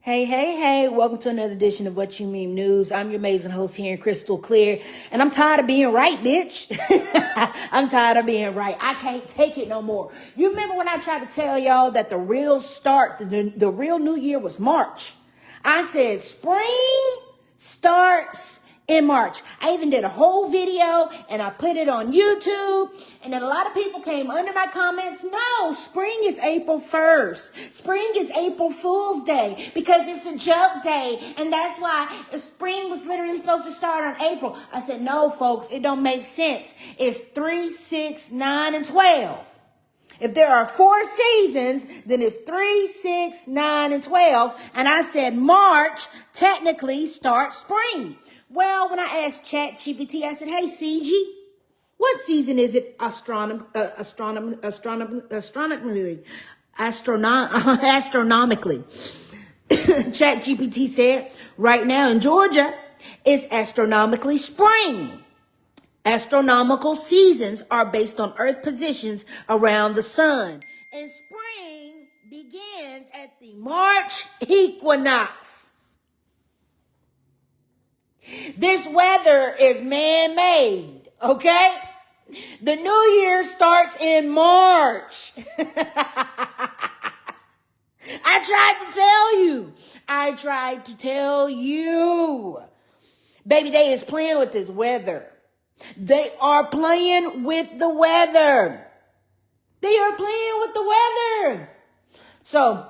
Hey, hey, hey, welcome to another edition of What You Mean News. I'm your amazing host here in Crystal Clear, and I'm tired of being right, bitch. I'm tired of being right. I can't take it no more. You remember when I tried to tell y'all that the real start, the real new year was March? I said spring starts in March. I even did a whole video and I put it on YouTube. And then a lot of people came under my comments. No, spring is April 1st. Spring is April Fool's Day because it's a joke day. And that's why spring was literally supposed to start on April. I said, no, folks, it don't make sense. It's 3, 6, 9, and 12. If there are 4 seasons, then it's 3, 6, 9, and 12. And I said March technically starts spring. Well, when I asked ChatGPT, I said, hey, CG, what season is it astronomically? ChatGPT said, right now in Georgia, it's astronomically spring. Astronomical seasons are based on Earth positions around the sun. And spring begins at the March equinox. This weather is man-made, okay? The new year starts in March. I tried to tell you. Baby, they is playing with this weather. They are playing with the weather. So,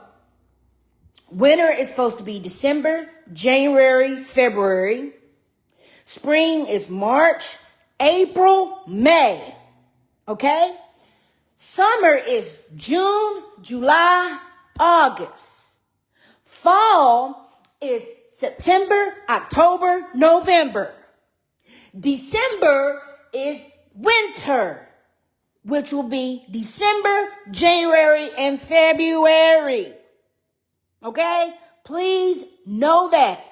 winter is supposed to be December, January, February. Spring is March, April, May. Okay? Summer is June, July, August. Fall is September, October, November. December is winter, which will be December, January, and February. Okay? Please know that.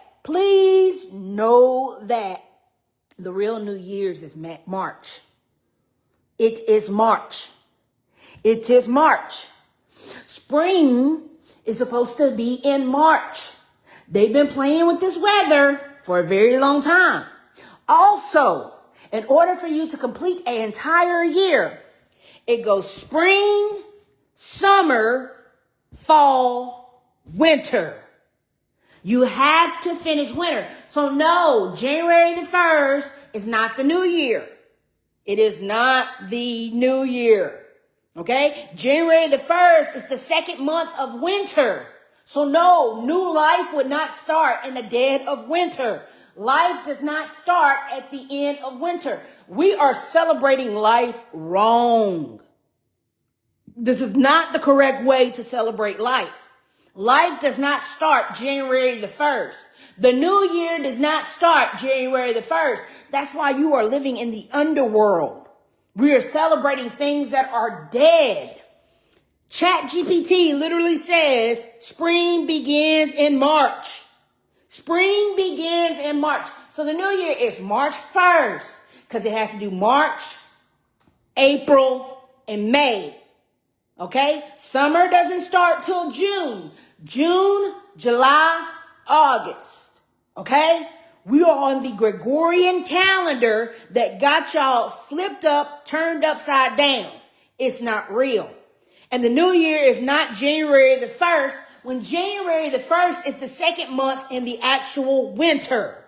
The real New Year's is March. It is March. Spring is supposed to be in March. They've been playing with this weather for a very long time. Also, in order for you to complete an entire year, it goes spring, summer, fall, winter. You have to finish winter. So no, January the 1st is not the new year. It is not the new year. Okay? January the 1st is the second month of winter. So no, new life would not start in the dead of winter. Life does not start at the end of winter. We are celebrating life wrong. This is not the correct way to celebrate life. Life does not start January the 1st. The new year does not start January the 1st. That's why you are living in the underworld. We are celebrating things that are dead. ChatGPT literally says spring begins in March. So the new year is March 1st because it has to do March, April, and May. Okay? Summer doesn't start till June, July, August. Okay? We are on the Gregorian calendar that got y'all flipped up, turned upside down. It's not real. And the new year is not January the 1st, when January the 1st is the second month in the actual winter.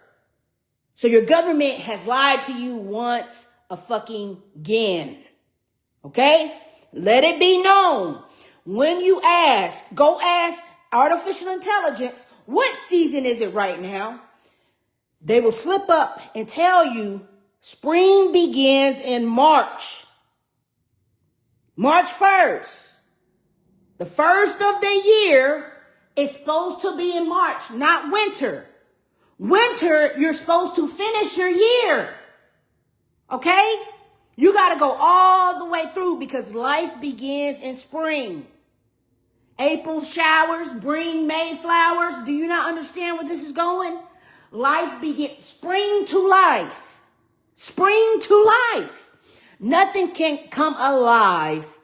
So your government has lied to you once again. Okay? Let it be known. When you go ask artificial intelligence, what season is it right now? They will slip up and tell you spring begins in March. March 1st. The first of the year is supposed to be in March, not winter. Winter, you're supposed to finish your year. Okay? You got to go all the way through because life begins in spring. April showers bring May flowers. Do you not understand where this is going? Life begins, spring to life. Nothing can come alive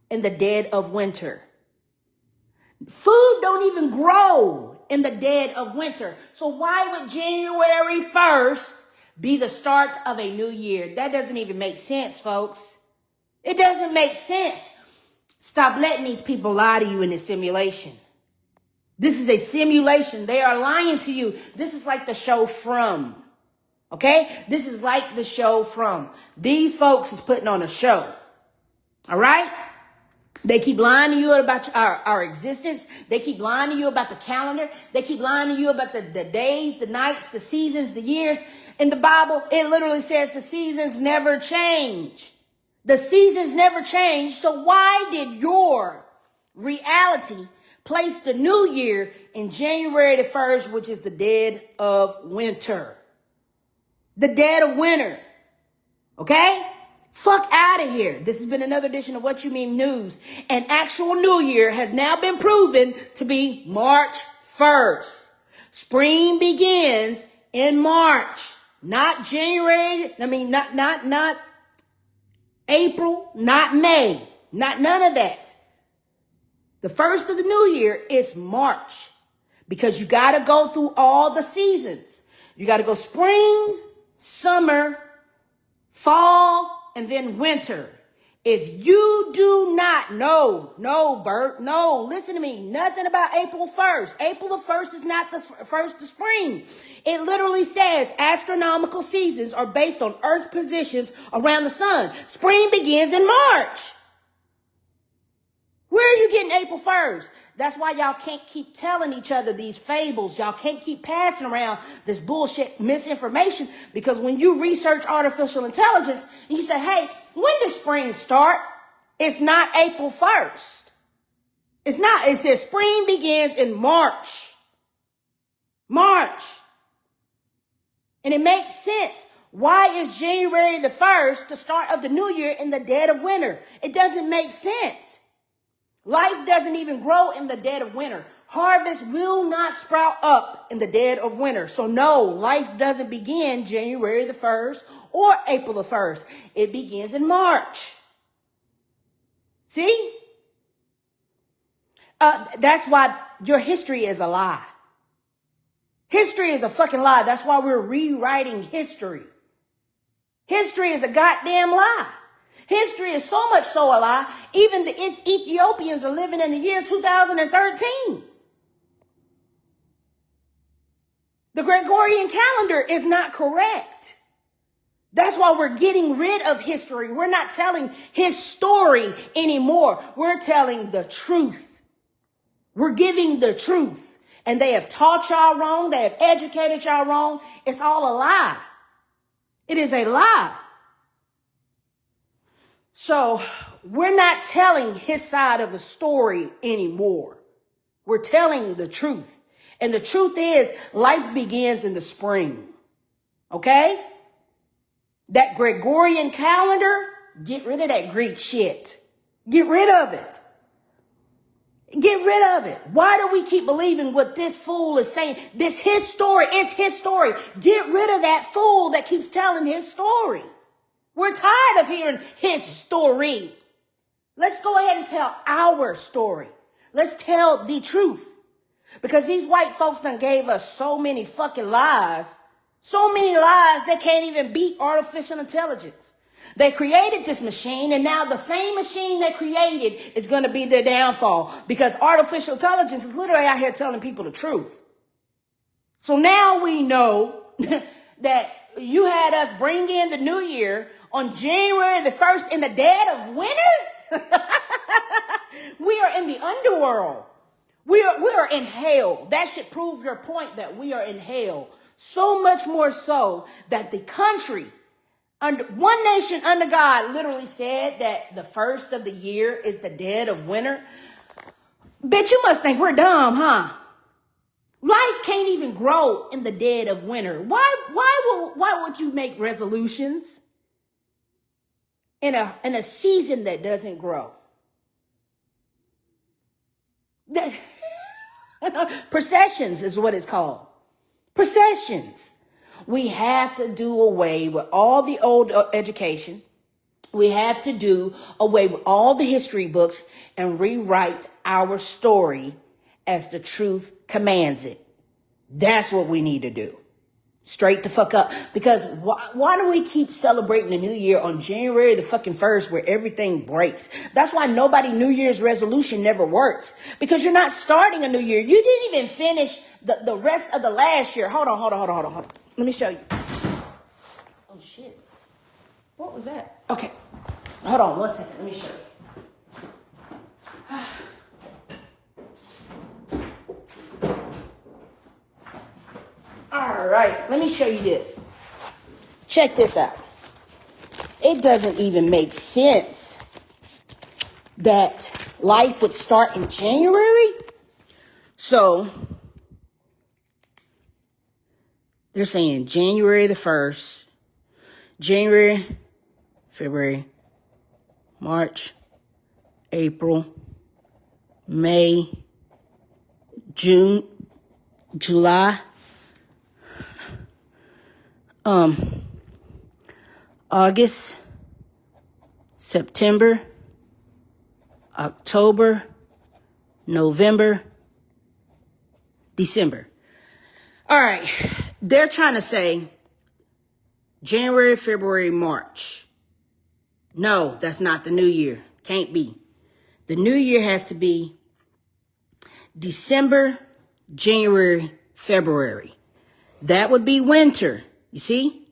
in the dead of winter. Food don't even grow in the dead of winter. So why would January 1st be the start of a new year? That doesn't even make sense, folks. It doesn't make sense. Stop letting these people lie to you in this simulation. This is a simulation. They are lying to you. This is like the show From. Okay? This is like the show From. These folks is putting on a show. All right? They keep lying to you about our existence. They keep lying to you about the calendar. They keep lying to you about the days, the nights, the seasons, the years. In the Bible, it literally says the seasons never change. The seasons never change. So why did your reality place the new year in January the 1st, which is the dead of winter? The dead of winter. Okay? Fuck out of here. This has been another edition of What You Mean News. An actual new year has now been proven to be March 1st. Spring begins in March, not January. Not April, not May, not none of that. The first of the new year is March because you got to go through all the seasons. You got to go spring, summer, fall, and then winter. If you do not know, Bert, listen to me, nothing about April 1st. April the 1st is not the first of spring. It literally says astronomical seasons are based on Earth positions around the sun. Spring begins in March. Where are you getting April 1st? That's why y'all can't keep telling each other these fables. Y'all can't keep passing around this bullshit misinformation, because when you research artificial intelligence and you say, hey, when does spring start? It's not April 1st. It's not. It says spring begins in March. March. And it makes sense. Why is January the 1st the start of the new year in the dead of winter? It doesn't make sense. Life doesn't even grow in the dead of winter. Harvest will not sprout up in the dead of winter. So no, life doesn't begin January the 1st or April the 1st. It begins in March. See? That's why your history is a lie. History is a fucking lie. That's why we're rewriting history. History is a goddamn lie. History is so much so a lie, even the Ethiopians are living in the year 2013. The Gregorian calendar is not correct. That's why we're getting rid of history. We're not telling his story anymore. We're telling the truth. We're giving the truth. And they have taught y'all wrong. They have educated y'all wrong. It's all a lie. It is a lie. So we're not telling his side of the story anymore. We're telling the truth. And the truth is, life begins in the spring. Okay? That Gregorian calendar, get rid of that Greek shit. Get rid of it. Get rid of it. Why do we keep believing what this fool is saying? This his story is his story. Get rid of that fool that keeps telling his story. We're tired of hearing his story. Let's go ahead and tell our story. Let's tell the truth. Because these white folks done gave us so many fucking lies. So many lies they can't even beat artificial intelligence. They created this machine, and now the same machine they created is going to be their downfall. Because artificial intelligence is literally out here telling people the truth. So now we know that you had us bring in the new year on January the 1st in the dead of winter. We are in the underworld. We are in hell. That should prove your point that we are in hell. So much more so that the country, under one nation under God, literally said that the first of the year is the dead of winter. Bitch, you must think we're dumb, huh? Life can't even grow in the dead of winter. Why would you make resolutions in a season that doesn't grow? Processions is what it's called. Processions. We have to do away with all the old education. We have to do away with all the history books and rewrite our story as the truth commands it. That's what we need to do. Straight the fuck up. Because why do we keep celebrating the new year on January the fucking 1st where everything breaks? That's why New Year's resolution never works. Because you're not starting a new year. You didn't even finish the rest of the last year. Hold on. Let me show you. Oh shit. What was that? Okay. Hold on 1 second. Let me show you. All right, let me show you this. Check this out. It doesn't even make sense that life would start in January. So they're saying January the 1st, January, February, March, April, May, June, July, August, September, October, November, December. All right. They're trying to say January, February, March. No, that's not the new year. Can't be. The new year has to be December, January, February. That would be winter. You see?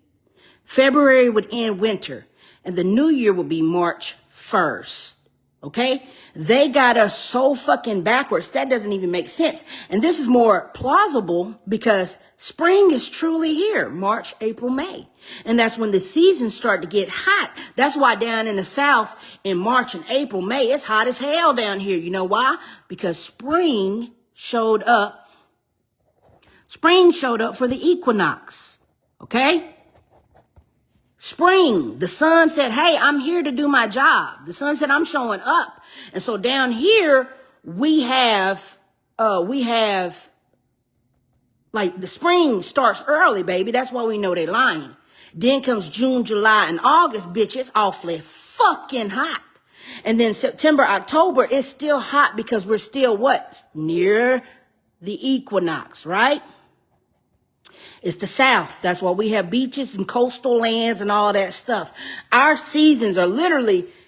February would end winter. And the new year would be March 1st. Okay? They got us so fucking backwards. That doesn't even make sense. And this is more plausible because spring is truly here. March, April, May. And that's when the seasons start to get hot. That's why down in the South in March and April, May, it's hot as hell down here. You know why? Because spring showed up. Spring showed up for the equinox. Okay? Spring, the sun said, hey, I'm here to do my job. The sun said, I'm showing up. And so down here, we have like the spring starts early, baby. That's why we know they're lying. Then comes June, July, and August, bitch. It's awfully fucking hot. And then September, October, it's still hot because we're still what? Near the equinox, right? It's the South. That's why we have beaches and coastal lands and all that stuff. Our seasons are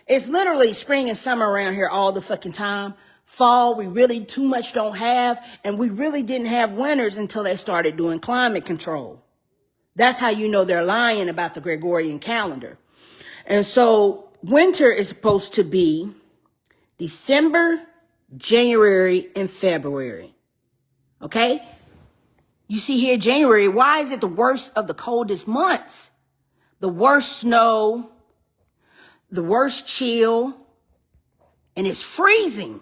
it's literally spring and summer around here all the fucking time. Fall, we really too much don't have. And we really didn't have winters until they started doing climate control. That's how you know they're lying about the Gregorian calendar. And so winter is supposed to be December, January, and February. Okay? You see here, January, why is it the worst of the coldest months? The worst snow, the worst chill, and it's freezing.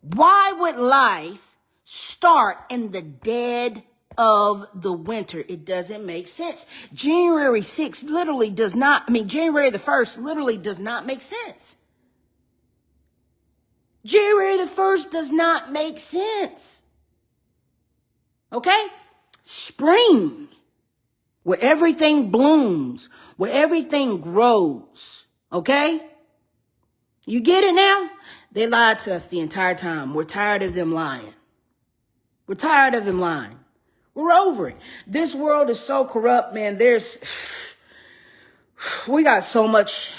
Why would life start in the dead of the winter? It doesn't make sense. January the 1st literally does not make sense. January the 1st does not make sense. Okay? Spring, where everything blooms, where everything grows. Okay? You get it now? They lied to us the entire time. We're tired of them lying. We're tired of them lying. We're over it. This world is so corrupt, man. We got so much,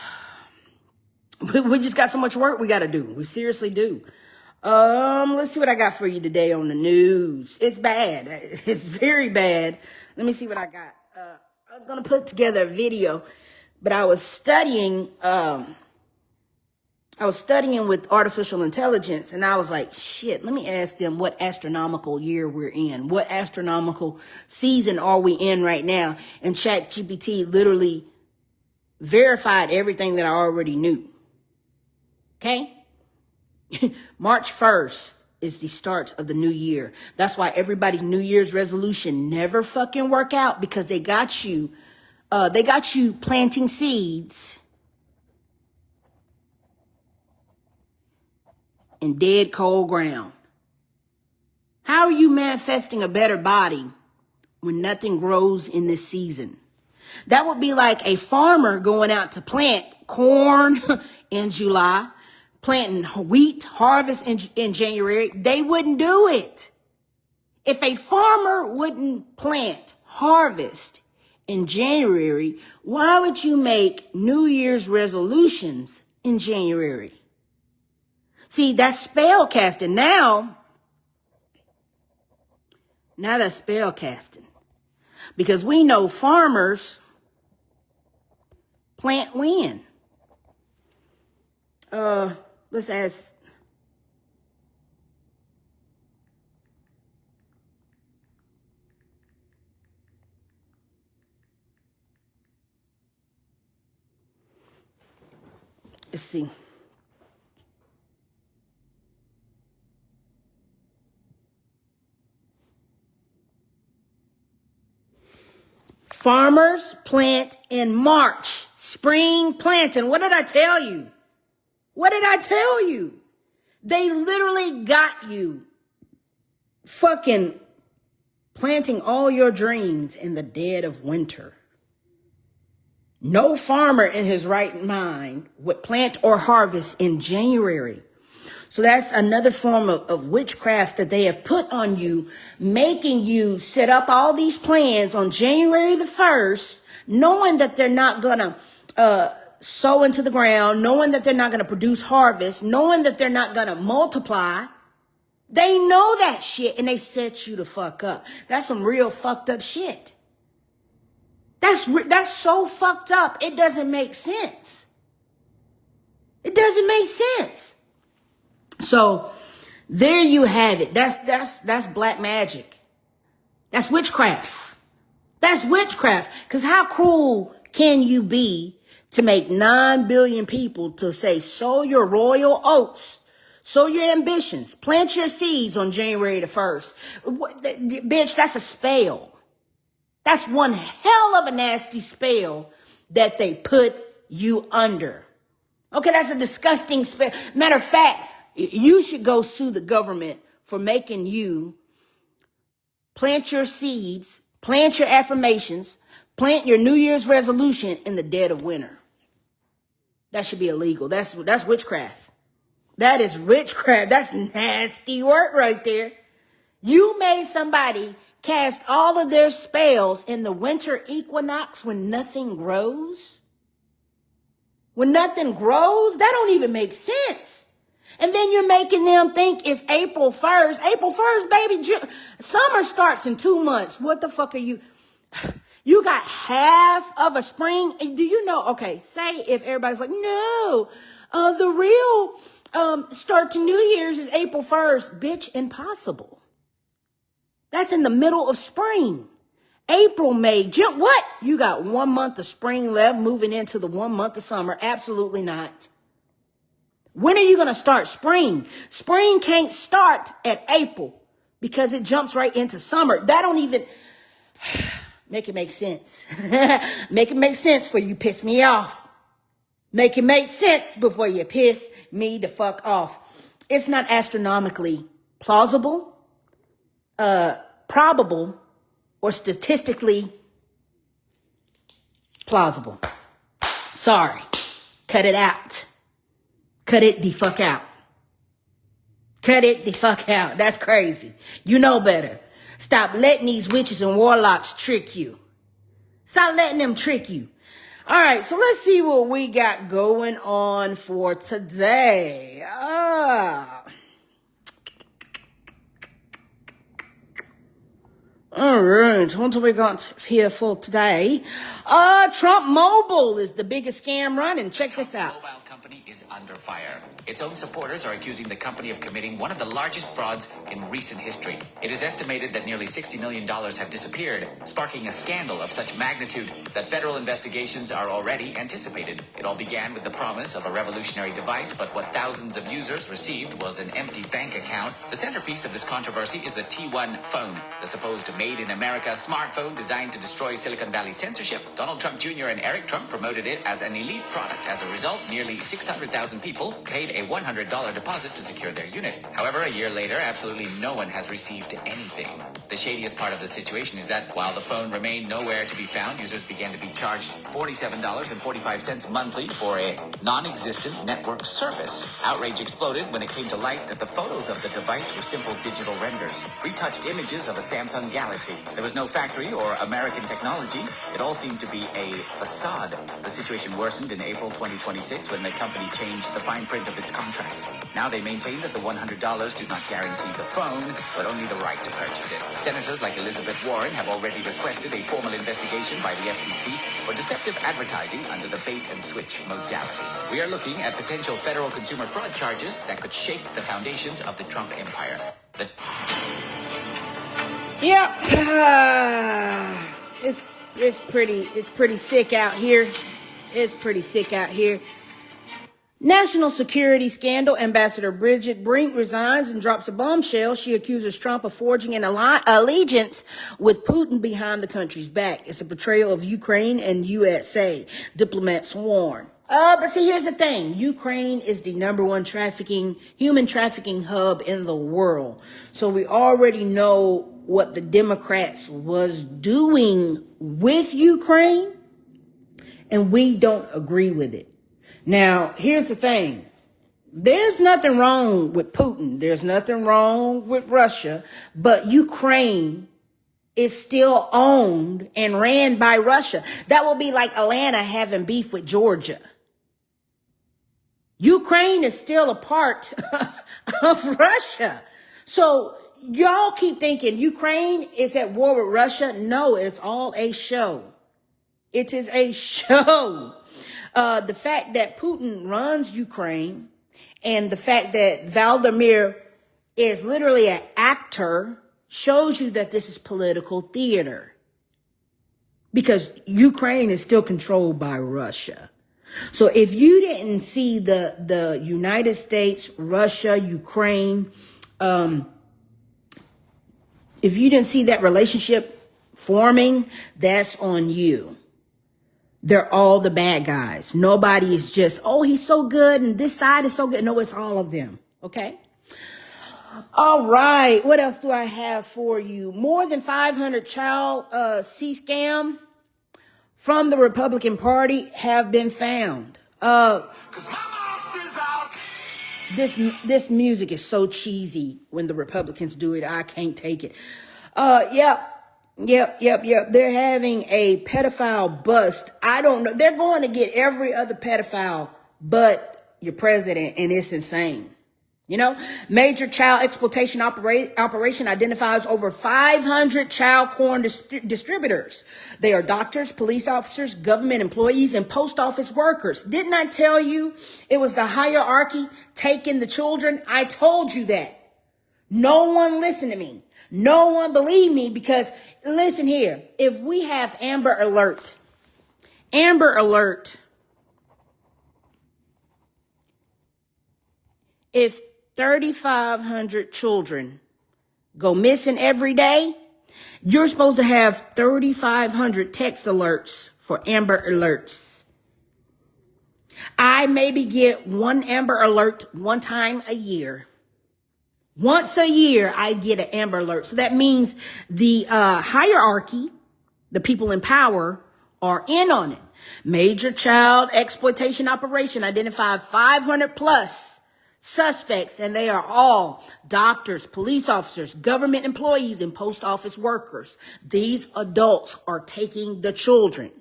we just got so much work we got to do. We seriously do. Let's see what I got for you today on the news. It's bad. It's very bad. Let me see what I got. I was going to put together a video, but I was studying with artificial intelligence, and I was like, shit, let me ask them what astronomical year we're in. What astronomical season are we in right now? And ChatGPT literally verified everything that I already knew. Okay? March 1st is the start of the new year. That's why everybody's New Year's resolution never fucking work out, because they got you planting seeds in dead cold ground. How are you manifesting a better body when nothing grows in this season? That would be like a farmer going out to plant corn in July, planting wheat harvest in January, they wouldn't do it. If a farmer wouldn't plant harvest in January, why would you make New Year's resolutions in January? See, that's spell casting. Now that's spell casting. Because we know farmers plant when? Let's ask. Let's see. Farmers plant in March. Spring planting. What did I tell you? What did I tell you? They literally got you fucking planting all your dreams in the dead of winter. No farmer in his right mind would plant or harvest in January. So that's another form of witchcraft that they have put on you, making you set up all these plans on January the 1st, knowing that they're not going to sow into the ground, knowing that they're not going to produce harvest, knowing that they're not going to multiply. They know that shit and they set you the fuck up. That's some real fucked up shit. That's so fucked up. It doesn't make sense. It doesn't make sense. So there you have it. That's black magic. That's witchcraft. That's witchcraft. Because how cruel can you be to make 9 billion people to say, sow your royal oats, sow your ambitions, plant your seeds on January the 1st. Bitch, that's a spell. That's one hell of a nasty spell that they put you under. Okay, that's a disgusting spell. Matter of fact, you should go sue the government for making you plant your seeds, plant your affirmations, plant your New Year's resolution in the dead of winter. That should be illegal. That's witchcraft. That is witchcraft. That's nasty work right there. You made somebody cast all of their spells in the winter equinox when nothing grows. When nothing grows, that don't even make sense. And then you're making them think it's April 1st. April 1st, baby. Summer starts in 2 months. What the fuck are you? You got half of a spring. Do you know? Okay, say if everybody's like, no, the real start to New Year's is April 1st. Bitch, impossible. That's in the middle of spring. April, May, June. What? You got 1 month of spring left moving into the 1 month of summer. Absolutely not. When are you going to start spring? Spring can't start at April because it jumps right into summer. That don't even make it make sense. Make it make sense before you piss me off. Make it make sense before you piss me the fuck off. It's not astronomically plausible, probable, or statistically plausible. Sorry. Cut it out. Cut it the fuck out. Cut it the fuck out. That's crazy. You know better. Stop letting these witches and warlocks trick you. Stop letting them trick you. All right, so let's see what we got going on for today. All right, what do we got here for today? Trump Mobile is the biggest scam running. Check this out. Trump Mobile company is under fire. Its own supporters are accusing the company of committing one of the largest frauds in recent history. It is estimated that nearly $60 million have disappeared, sparking a scandal of such magnitude that federal investigations are already anticipated. It all began with the promise of a revolutionary device, but what thousands of users received was an empty bank account. The centerpiece of this controversy is the T1 phone, the supposed made-in-America smartphone designed to destroy Silicon Valley censorship. Donald Trump Jr. and Eric Trump promoted it as an elite product. As a result, nearly $60 600,000 people paid a $100 deposit to secure their unit. However, a year later, absolutely no one has received anything. The shadiest part of the situation is that while the phone remained nowhere to be found, users began to be charged $47.45 monthly for a non-existent network service. Outrage exploded when it came to light that the photos of the device were simple digital renders, retouched images of a Samsung Galaxy. There was no factory or American technology. It all seemed to be a facade. The situation worsened in April 2026 when the company changed the fine print of its contracts. Now they maintain that the $100 do not guarantee the phone, but only the right to purchase it. Senators like Elizabeth Warren have already requested a formal investigation by the FTC for deceptive advertising under the bait and switch modality. We are looking at potential federal consumer fraud charges that could shake the foundations of the Trump empire. Yep. It's pretty sick out here. It's pretty sick out here. National security scandal. Ambassador Bridget Brink resigns and drops a bombshell. She accuses Trump of forging an allegiance with Putin behind the country's back. It's a betrayal of Ukraine and USA. Diplomats warn. But see, here's the thing. Ukraine is the number one human trafficking hub in the world. So we already know what the Democrats was doing with Ukraine, and we don't agree with it. Now, here's the thing. There's nothing wrong with Putin. There's nothing wrong with Russia, but Ukraine is still owned and ran by Russia. That will be like Atlanta having beef with Georgia. Ukraine is still a part of Russia. So y'all keep thinking Ukraine is at war with Russia. No, it's all a show. It is a show. The fact that Putin runs Ukraine and the fact that Vladimir is literally an actor shows you that this is political theater, because Ukraine is still controlled by Russia. So if you didn't see the United States, Russia, Ukraine, if you didn't see that relationship forming, that's on you. They're all the bad guys. Nobody is just, oh, he's so good and this side is so good. No, it's all of them. Okay. All right. What else do I have for you? More than 500 child scam from the Republican Party have been found. 'Cause my monster's out. This music is so cheesy when the Republicans do it. I can't take it. Yep. They're having a pedophile bust. I don't know. They're going to get every other pedophile but your president, and it's insane. You know, major child exploitation operation identifies over 500 child porn distributors. They are doctors, police officers, government employees, and post office workers. Didn't I tell you it was the hierarchy taking the children? I told you that. No one listened to me. No one believed me, because listen here. If we have Amber Alert, if 3,500 children go missing every day, you're supposed to have 3,500 text alerts for Amber Alerts. I maybe get one Amber Alert one time a year. Once a year, I get an Amber Alert. So that means the hierarchy, the people in power, are in on it. Major child exploitation operation identified 500 plus suspects, and they are all doctors, police officers, government employees, and post office workers. These adults are taking the children.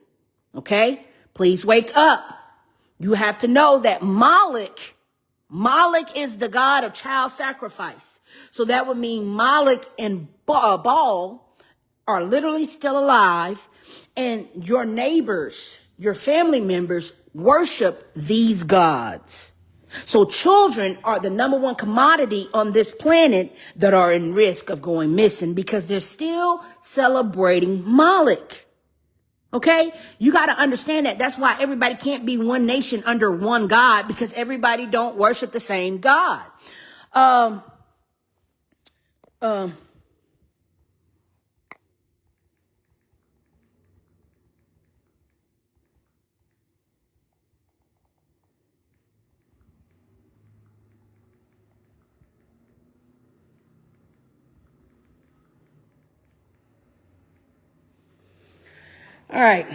Okay? Please wake up. You have to know that Moloch is the god of child sacrifice. So that would mean Moloch and Baal are literally still alive, and your neighbors, your family members worship these gods. So children are the number one commodity on this planet that are in risk of going missing, because they're still celebrating Moloch. Okay, you got to understand that. That's why everybody can't be one nation under one God, because everybody don't worship the same God. All right.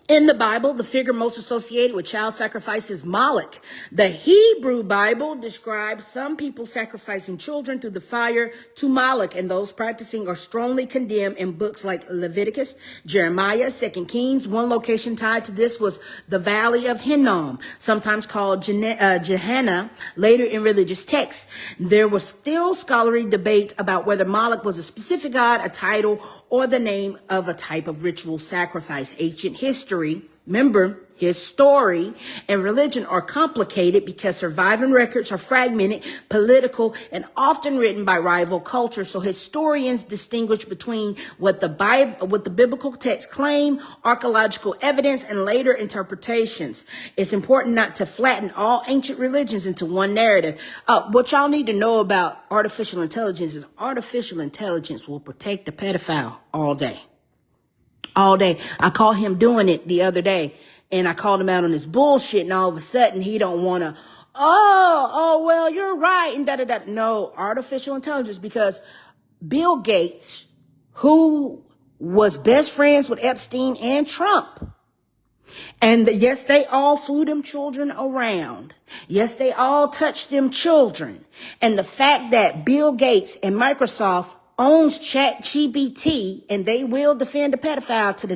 In the Bible, the figure most associated with child sacrifice is Moloch. The Hebrew Bible describes some people sacrificing children through the fire to Moloch, and those practicing are strongly condemned in books like Leviticus, Jeremiah, 2 Kings. One location tied to this was the Valley of Hinnom, sometimes called Gehenna, later in religious texts. There was still scholarly debate about whether Moloch was a specific god, a title, or the name of a type of ritual sacrifice. Ancient history, remember, his story and religion are complicated because surviving records are fragmented, political, and often written by rival cultures. So historians distinguish between what the biblical texts claim, archaeological evidence, and later interpretations. It's important not to flatten all ancient religions into one narrative. What y'all need to know about artificial intelligence is artificial intelligence will protect the pedophile all day. All day. I caught him doing it the other day, and I called him out on his bullshit, and all of a sudden he don't want to, well, you're right, and da-da-da. No, artificial intelligence, because Bill Gates, who was best friends with Epstein and Trump, and yes, they all flew them children around. Yes, they all touched them children. And the fact that Bill Gates and Microsoft owns ChatGPT, and they will defend the pedophile to the